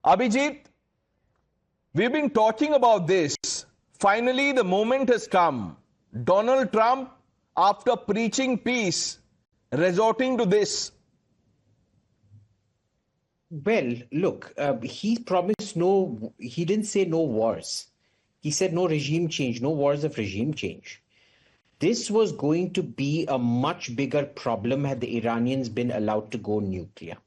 Abhijit, we've been talking about this. Finally, the moment has come. Donald Trump, after preaching peace, resorting to this. Well, look, he promised he didn't say no wars. He said no regime change, no wars of regime change. This was going to be a much bigger problem had the Iranians been allowed to go nuclear.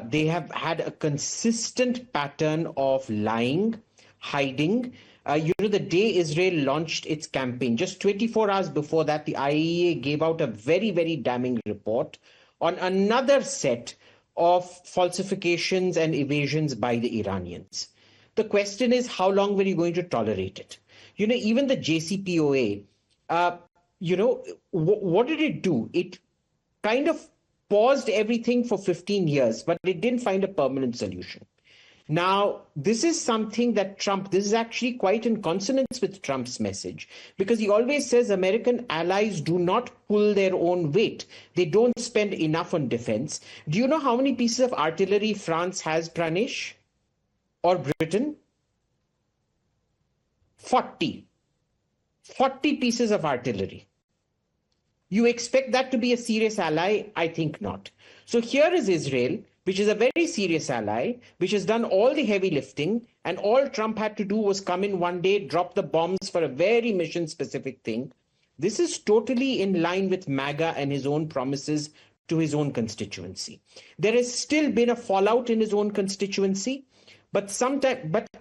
They have had a consistent pattern of lying, hiding. The day Israel launched its campaign, just 24 hours before that, the IAEA gave out a very, very damning report on another set of falsifications and evasions by the Iranians. The question is, how long were you going to tolerate it? Even the JCPOA, what did it do? It kind of paused everything for 15 years, but it didn't find a permanent solution. Now, this is something that this is actually quite in consonance with Trump's message, because he always says American allies do not pull their own weight. They don't spend enough on defense. Do you know how many pieces of artillery France has, Pranesh? Or Britain? 40. 40 pieces of artillery. You expect that to be a serious ally? I think not. So here is Israel, which is a very serious ally, which has done all the heavy lifting, and all Trump had to do was come in one day, drop the bombs for a very mission-specific thing. This is totally in line with MAGA and his own promises to his own constituency. There has still been a fallout in his own constituency, but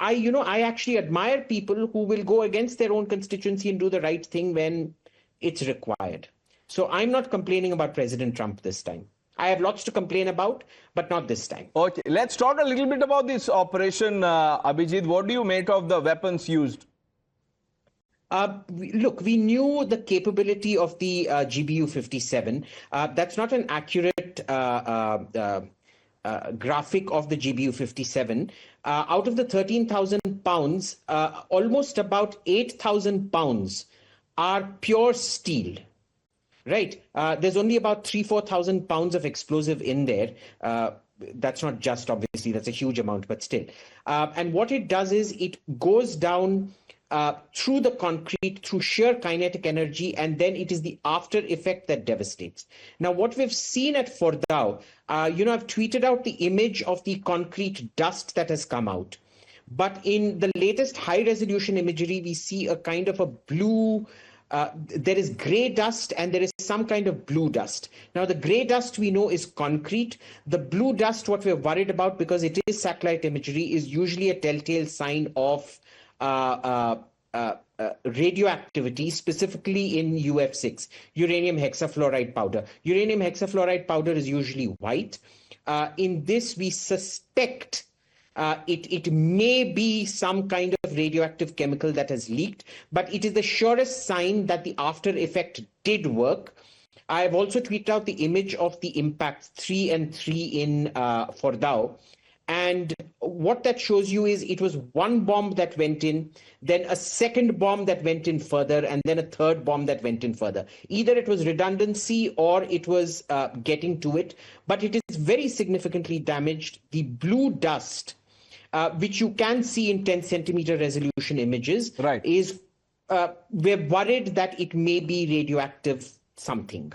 I actually admire people who will go against their own constituency and do the right thing when it's required. So I'm not complaining about President Trump this time. I have lots to complain about, but not this time. Okay, let's talk a little bit about this operation, Abhijit. What do you make of the weapons used? Look, we knew the capability of the GBU-57. That's not an accurate graphic of the GBU-57. Out of the 13,000 pounds, almost about 8,000 pounds are pure steel. Right. There's only about 4,000 pounds of explosive in there. That's not just, obviously, that's a huge amount, but still. And what it does is it goes down through the concrete, through sheer kinetic energy, and then it is the after effect that devastates. Now, what we've seen at Fordow, I've tweeted out the image of the concrete dust that has come out. But in the latest high resolution imagery, we see a kind of a blue, there is gray dust and there is some kind of blue dust. Now, the gray dust we know is concrete. The blue dust, what we're worried about, because it is satellite imagery, is usually a telltale sign of radioactivity, specifically in UF6, uranium hexafluoride powder. Uranium hexafluoride powder is usually white. In this, we suspect it may be some kind of radioactive chemical that has leaked, but it is the surest sign that the after effect did work. I have also tweeted out the image of the impact 3 and 3 in Fordow. And what that shows you is it was one bomb that went in, then a second bomb that went in further, and then a third bomb that went in further. Either it was redundancy or it was getting to it, but it is very significantly damaged. The blue dust, which you can see in 10 centimeter resolution images, right, is we're worried that it may be radioactive something.